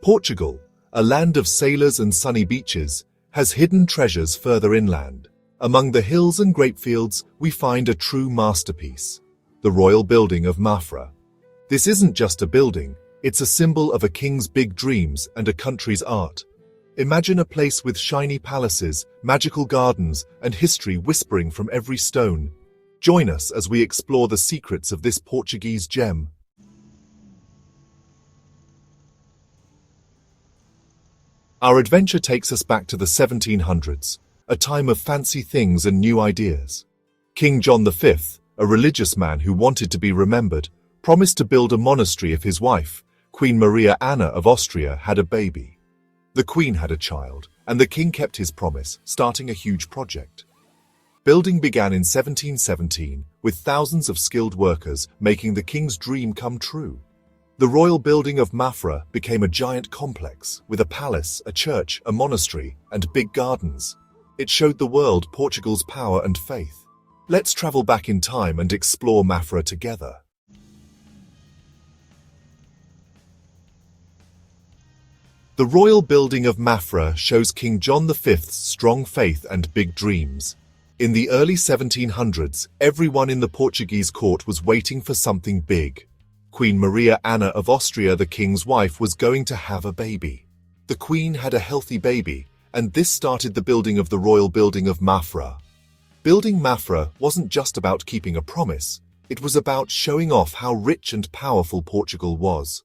Portugal, a land of sailors and sunny beaches, has hidden treasures further inland. Among the hills and grapefields, we find a true masterpiece, the royal building of Mafra. This isn't just a building, it's a symbol of a king's big dreams and a country's art. Imagine a place with shiny palaces, magical gardens, and history whispering from every stone. Join us as we explore the secrets of this Portuguese gem. Our adventure takes us back to the 1700s, a time of fancy things and new ideas. King John V, a religious man who wanted to be remembered, promised to build a monastery if his wife, Queen Maria Anna of Austria, had a baby. The Queen had a child, and the king kept his promise, starting a huge project. Building began in 1717, with thousands of skilled workers making the king's dream come true. The royal building of Mafra became a giant complex, with a palace, a church, a monastery, and big gardens. It showed the world Portugal's power and faith. Let's travel back in time and explore Mafra together. The royal building of Mafra shows King John V's strong faith and big dreams. In the early 1700s, everyone in the Portuguese court was waiting for something big. Queen Maria Anna of Austria, the king's wife, was going to have a baby. The queen had a healthy baby, and this started the building of the royal building of Mafra. Building Mafra wasn't just about keeping a promise, it was about showing off how rich and powerful Portugal was.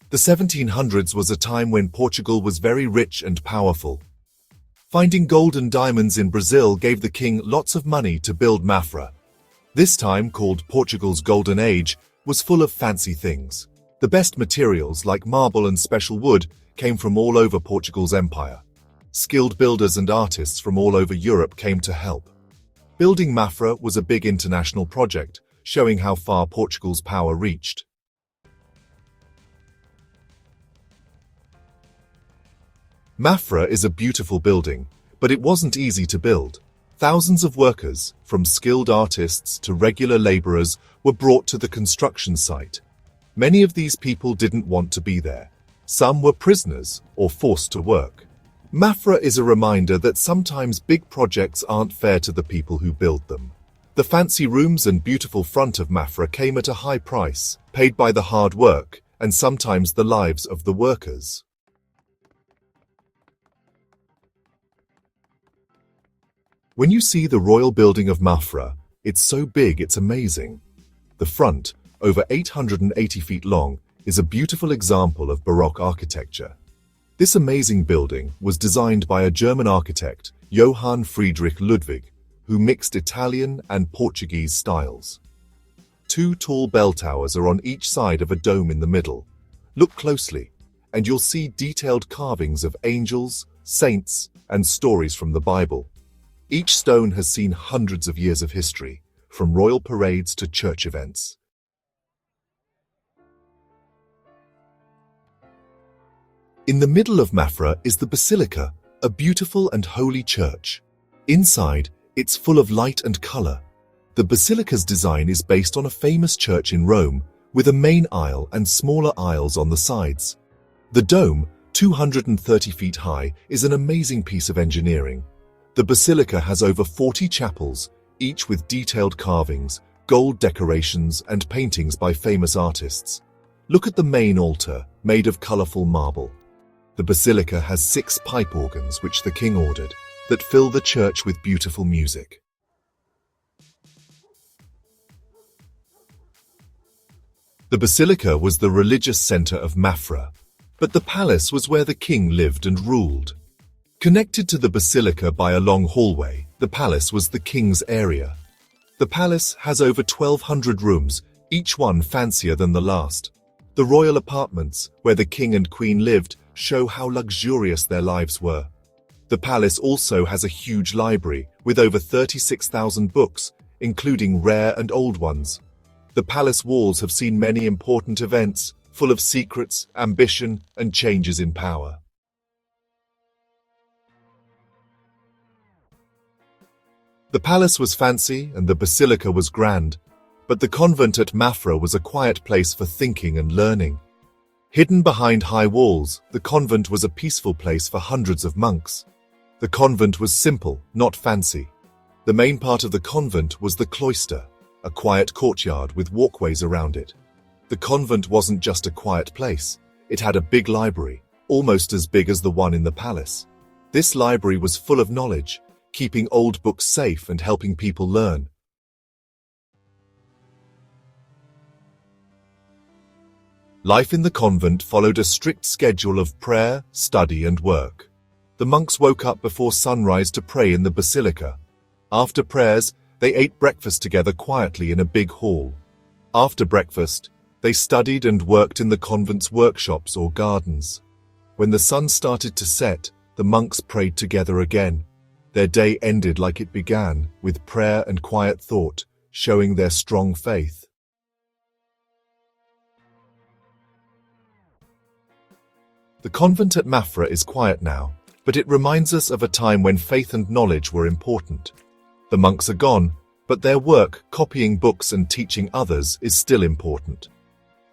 The 1700s was a time when Portugal was very rich and powerful. Finding gold and diamonds in Brazil gave the king lots of money to build Mafra. This time, called Portugal's Golden Age, was full of fancy things. The best materials, like marble and special wood, came from all over Portugal's empire. Skilled builders and artists from all over Europe came to help. Building Mafra was a big international project, showing how far Portugal's power reached. Mafra is a beautiful building, but it wasn't easy to build. Thousands of workers, from skilled artists to regular laborers, were brought to the construction site. Many of these people didn't want to be there. Some were prisoners or forced to work. Mafra is a reminder that sometimes big projects aren't fair to the people who build them. The fancy rooms and beautiful front of Mafra came at a high price, paid by the hard work and sometimes the lives of the workers. When you see the royal building of Mafra, it's so big it's amazing. The front, over 880 feet long, is a beautiful example of Baroque architecture. This amazing building was designed by a German architect, Johann Friedrich Ludwig, who mixed Italian and Portuguese styles. Two tall bell towers are on each side of a dome in the middle. Look closely, and you'll see detailed carvings of angels, saints, and stories from the Bible. Each stone has seen hundreds of years of history, from royal parades to church events. In the middle of Mafra is the Basilica, a beautiful and holy church. Inside, it's full of light and color. The Basilica's design is based on a famous church in Rome, with a main aisle and smaller aisles on the sides. The dome, 230 feet high, is an amazing piece of engineering. The Basilica has over 40 chapels, each with detailed carvings, gold decorations, and paintings by famous artists. Look at the main altar, made of colorful marble. The Basilica has 6 pipe organs, which the king ordered, that fill the church with beautiful music. The Basilica was the religious center of Mafra, but the palace was where the king lived and ruled. Connected to the Basilica by a long hallway, the palace was the king's area. The palace has over 1,200 rooms, each one fancier than the last. The royal apartments, where the king and queen lived, show how luxurious their lives were. The palace also has a huge library, with over 36,000 books, including rare and old ones. The palace walls have seen many important events, full of secrets, ambition, and changes in power. The palace was fancy and the basilica was grand, But the convent at Mafra was a quiet place for thinking and learning. Hidden behind high walls, the convent was a peaceful place for hundreds of monks. The convent was simple, not fancy. The main part of the convent was the cloister, a quiet courtyard with walkways around it. The convent wasn't just a quiet place. It had a big library, almost as big as the one in the palace. This library was full of knowledge, keeping old books safe and helping people learn. Life in the convent followed a strict schedule of prayer, study, and work. The monks woke up before sunrise to pray in the Basilica. After prayers, they ate breakfast together quietly in a big hall. After breakfast, they studied and worked in the convent's workshops or gardens. When the sun started to set, the monks prayed together again. Their day ended like it began, with prayer and quiet thought, showing their strong faith. The convent at Mafra is quiet now, but it reminds us of a time when faith and knowledge were important. The monks are gone, but their work, copying books and teaching others, is still important.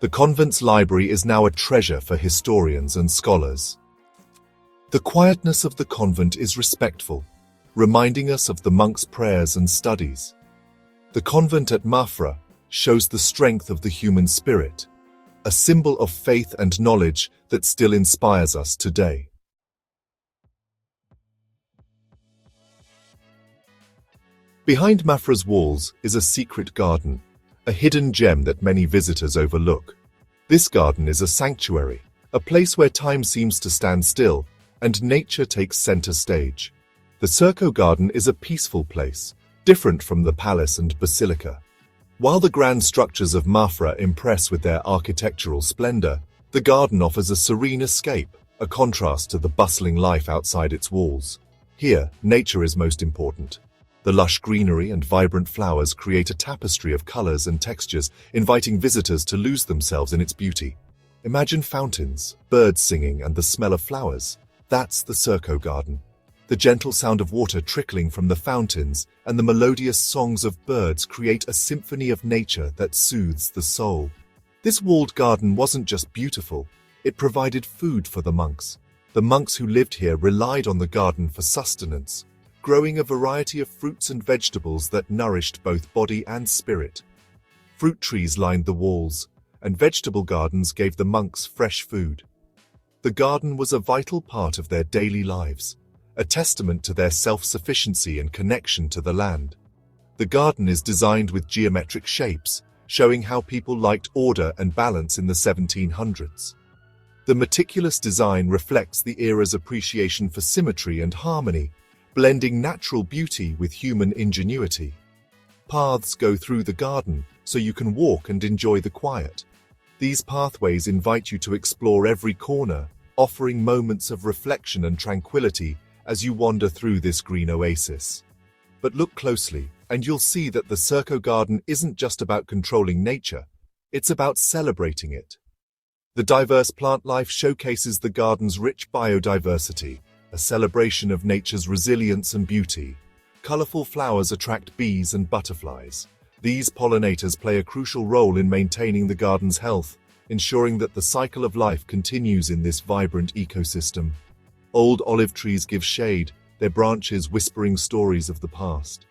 The convent's library is now a treasure for historians and scholars. The quietness of the convent is respectful, reminding us of the monks' prayers and studies. The convent at Mafra shows the strength of the human spirit, a symbol of faith and knowledge that still inspires us today. Behind Mafra's walls is a secret garden, a hidden gem that many visitors overlook. This garden is a sanctuary, a place where time seems to stand still and nature takes center stage. The Circo Garden is a peaceful place, different from the palace and basilica. While the grand structures of Mafra impress with their architectural splendor, the garden offers a serene escape, a contrast to the bustling life outside its walls. Here, nature is most important. The lush greenery and vibrant flowers create a tapestry of colors and textures, inviting visitors to lose themselves in its beauty. Imagine fountains, birds singing, and the smell of flowers. That's the Circo Garden. The gentle sound of water trickling from the fountains and the melodious songs of birds create a symphony of nature that soothes the soul. This walled garden wasn't just beautiful, it provided food for the monks. The monks who lived here relied on the garden for sustenance, growing a variety of fruits and vegetables that nourished both body and spirit. Fruit trees lined the walls, and vegetable gardens gave the monks fresh food. The garden was a vital part of their daily lives, a testament to their self-sufficiency and connection to the land. The garden is designed with geometric shapes, showing how people liked order and balance in the 1700s. The meticulous design reflects the era's appreciation for symmetry and harmony, blending natural beauty with human ingenuity. Paths go through the garden, so you can walk and enjoy the quiet. These pathways invite you to explore every corner, offering moments of reflection and tranquility as you wander through this green oasis. But look closely, and you'll see that the Circo Garden isn't just about controlling nature, it's about celebrating it. The diverse plant life showcases the garden's rich biodiversity, a celebration of nature's resilience and beauty. Colorful flowers attract bees and butterflies. These pollinators play a crucial role in maintaining the garden's health, ensuring that the cycle of life continues in this vibrant ecosystem. Old olive trees give shade, their branches whispering stories of the past.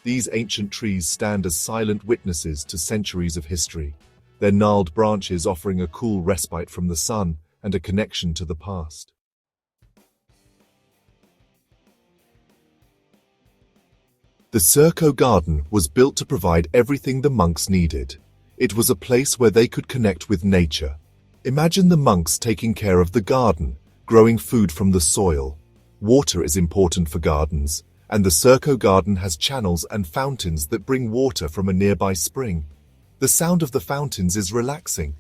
These ancient trees stand as silent witnesses to centuries of history, their gnarled branches offering a cool respite from the sun and a connection to the past. The Circo Garden was built to provide everything the monks needed. It was a place where they could connect with nature. Imagine the monks taking care of the garden, growing food from the soil. Water is important for gardens, and the Circo Garden has channels and fountains that bring water from a nearby spring. The sound of the fountains is relaxing.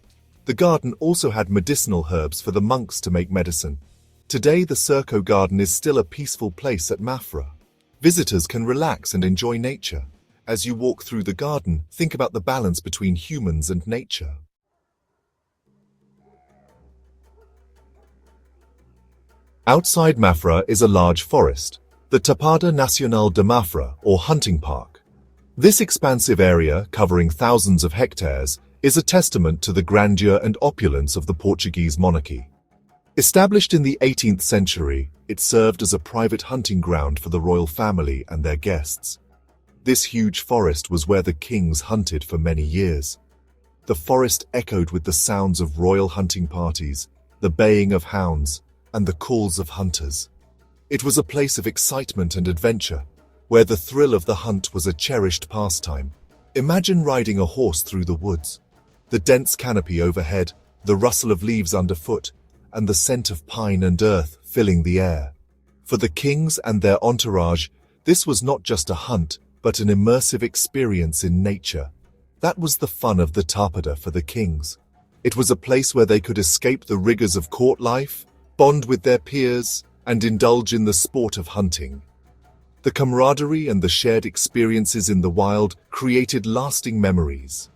The garden also had medicinal herbs for the monks to make medicine. Today, the Circo Garden is still a peaceful place at Mafra. Visitors can relax and enjoy nature. As you walk through the garden, think about the balance between humans and nature. Outside Mafra is a large forest, the Tapada Nacional de Mafra, or hunting park. This expansive area, covering thousands of hectares, is a testament to the grandeur and opulence of the Portuguese monarchy. Established in the 18th century, it served as a private hunting ground for the royal family and their guests. This huge forest was where the kings hunted for many years. The forest echoed with the sounds of royal hunting parties, the baying of hounds, and the calls of hunters. It was a place of excitement and adventure, where the thrill of the hunt was a cherished pastime. Imagine riding a horse through the woods. The dense canopy overhead, the rustle of leaves underfoot, and the scent of pine and earth filling the air. For the kings and their entourage, this was not just a hunt, but an immersive experience in nature. That was the fun of the tapada for the kings. It was a place where they could escape the rigors of court life, bond with their peers, and indulge in the sport of hunting. The camaraderie and the shared experiences in the wild created lasting memories.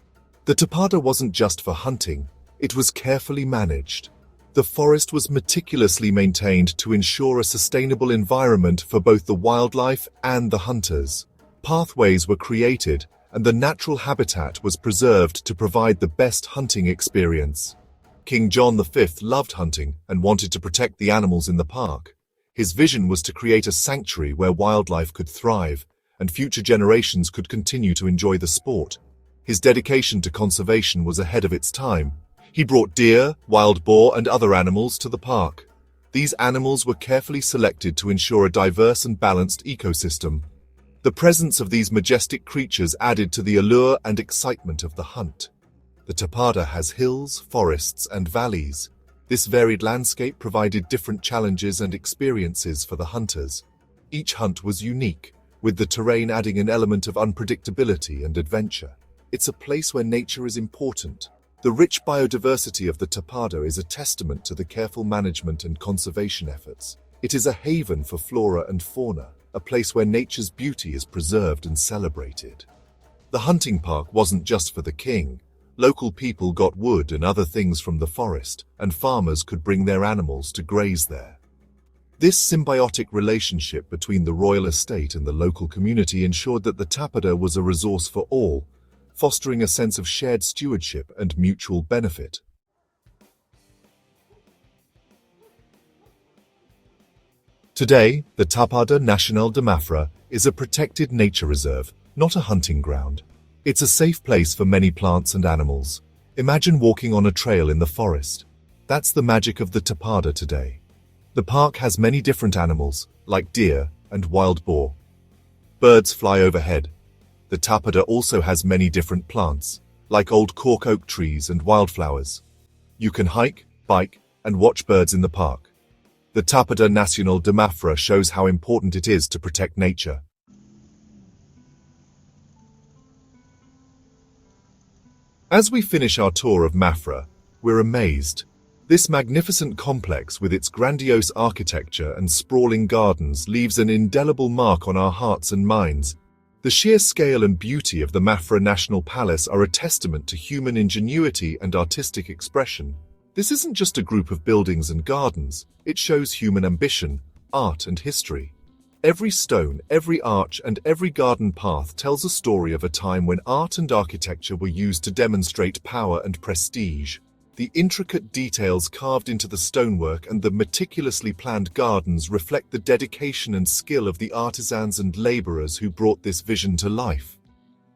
The tapada wasn't just for hunting, it was carefully managed. The forest was meticulously maintained to ensure a sustainable environment for both the wildlife and the hunters. Pathways were created, and the natural habitat was preserved to provide the best hunting experience. King John V loved hunting and wanted to protect the animals in the park. His vision was to create a sanctuary where wildlife could thrive, and future generations could continue to enjoy the sport. His dedication to conservation was ahead of its time. He brought deer, wild boar, and other animals to the park. These animals were carefully selected to ensure a diverse and balanced ecosystem. The presence of these majestic creatures added to the allure and excitement of the hunt. The tapada has hills, forests, and valleys. This varied landscape provided different challenges and experiences for the hunters. Each hunt was unique, with the terrain adding an element of unpredictability and adventure. It's a place where nature is important. The rich biodiversity of the tapada is a testament to the careful management and conservation efforts. It is a haven for flora and fauna, a place where nature's beauty is preserved and celebrated. The hunting park wasn't just for the king. Local people got wood and other things from the forest, and farmers could bring their animals to graze there. This symbiotic relationship between the royal estate and the local community ensured that the tapada was a resource for all, fostering a sense of shared stewardship and mutual benefit. Today, the Tapada Nacional de Mafra is a protected nature reserve, not a hunting ground. It's a safe place for many plants and animals. Imagine walking on a trail in the forest. That's the magic of the tapada today. The park has many different animals, like deer and wild boar. Birds fly overhead. The tapada also has many different plants, like old cork oak trees and wildflowers. You can hike, bike, and watch birds in the park. The Tapada Nacional de Mafra shows how important it is to protect nature. As we finish our tour of Mafra, we're amazed. This magnificent complex with its grandiose architecture and sprawling gardens leaves an indelible mark on our hearts and minds. The sheer scale and beauty of the Mafra National Palace are a testament to human ingenuity and artistic expression. This isn't just a group of buildings and gardens, it shows human ambition, art and history. Every stone, every arch and every garden path tells a story of a time when art and architecture were used to demonstrate power and prestige. The intricate details carved into the stonework and the meticulously planned gardens reflect the dedication and skill of the artisans and laborers who brought this vision to life.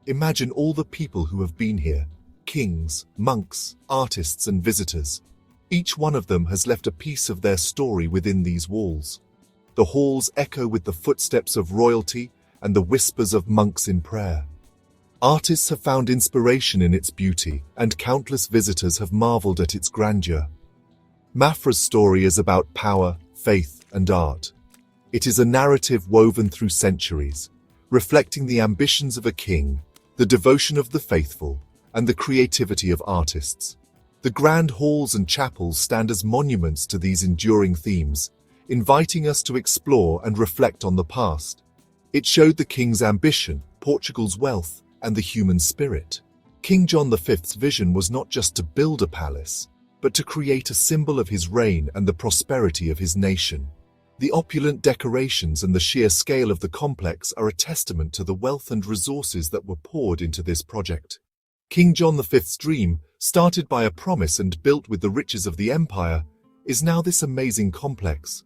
Imagine all the people who have been here: kings, monks, artists, and visitors. Each one of them has left a piece of their story within these walls. The halls echo with the footsteps of royalty and the whispers of monks in prayer. Artists have found inspiration in its beauty, and countless visitors have marveled at its grandeur. Mafra's story is about power, faith, and art. It is a narrative woven through centuries, reflecting the ambitions of a king, the devotion of the faithful, and the creativity of artists. The grand halls and chapels stand as monuments to these enduring themes, inviting us to explore and reflect on the past. It showed the king's ambition, Portugal's wealth, and the human spirit. King John V's vision was not just to build a palace, but to create a symbol of his reign and the prosperity of his nation. The opulent decorations and the sheer scale of the complex are a testament to the wealth and resources that were poured into this project. King John V's dream, started by a promise and built with the riches of the empire, is now this amazing complex.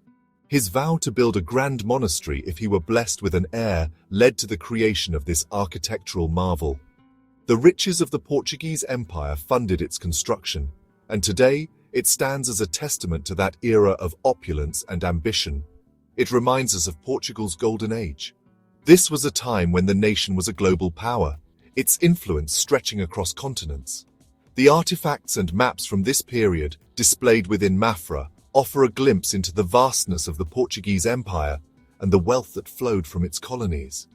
His vow to build a grand monastery if he were blessed with an heir led to the creation of this architectural marvel. The riches of the Portuguese Empire funded its construction, and today it stands as a testament to that era of opulence and ambition. It reminds us of Portugal's golden age. This was a time when the nation was a global power, its influence stretching across continents. The artifacts and maps from this period, displayed within Mafra, offer a glimpse into the vastness of the Portuguese Empire and the wealth that flowed from its colonies.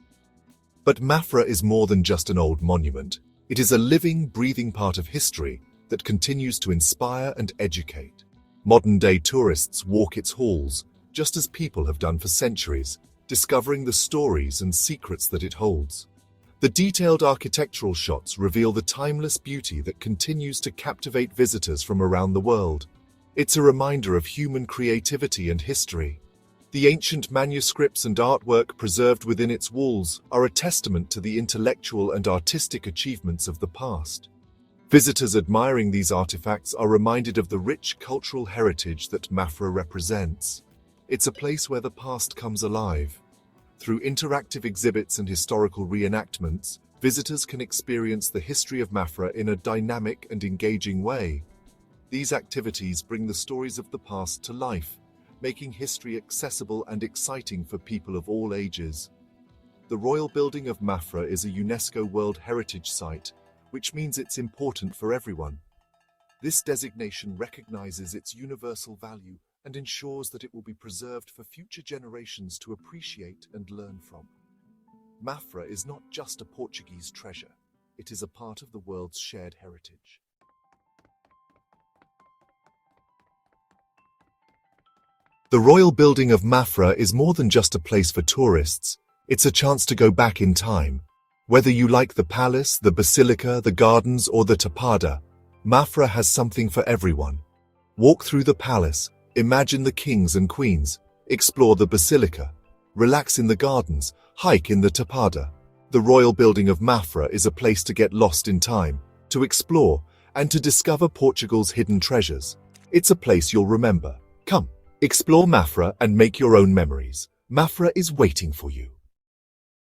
But Mafra is more than just an old monument. It is a living, breathing part of history that continues to inspire and educate. Modern-day tourists walk its halls, just as people have done for centuries, discovering the stories and secrets that it holds. The detailed architectural shots reveal the timeless beauty that continues to captivate visitors from around the world. It's a reminder of human creativity and history. The ancient manuscripts and artwork preserved within its walls are a testament to the intellectual and artistic achievements of the past. Visitors admiring these artifacts are reminded of the rich cultural heritage that Mafra represents. It's a place where the past comes alive. Through interactive exhibits and historical reenactments, visitors can experience the history of Mafra in a dynamic and engaging way. These activities bring the stories of the past to life, making history accessible and exciting for people of all ages. The Royal Building of Mafra is a UNESCO World Heritage Site, which means it's important for everyone. This designation recognizes its universal value and ensures that it will be preserved for future generations to appreciate and learn from. Mafra is not just a Portuguese treasure, it is a part of the world's shared heritage. The Royal Building of Mafra is more than just a place for tourists, it's a chance to go back in time. Whether you like the palace, the basilica, the gardens, or the tapada, Mafra has something for everyone. Walk through the palace, imagine the kings and queens, explore the basilica, relax in the gardens, hike in the tapada. The Royal Building of Mafra is a place to get lost in time, to explore, and to discover Portugal's hidden treasures. It's a place you'll remember. Come, explore Mafra and make your own memories. Mafra is waiting for you.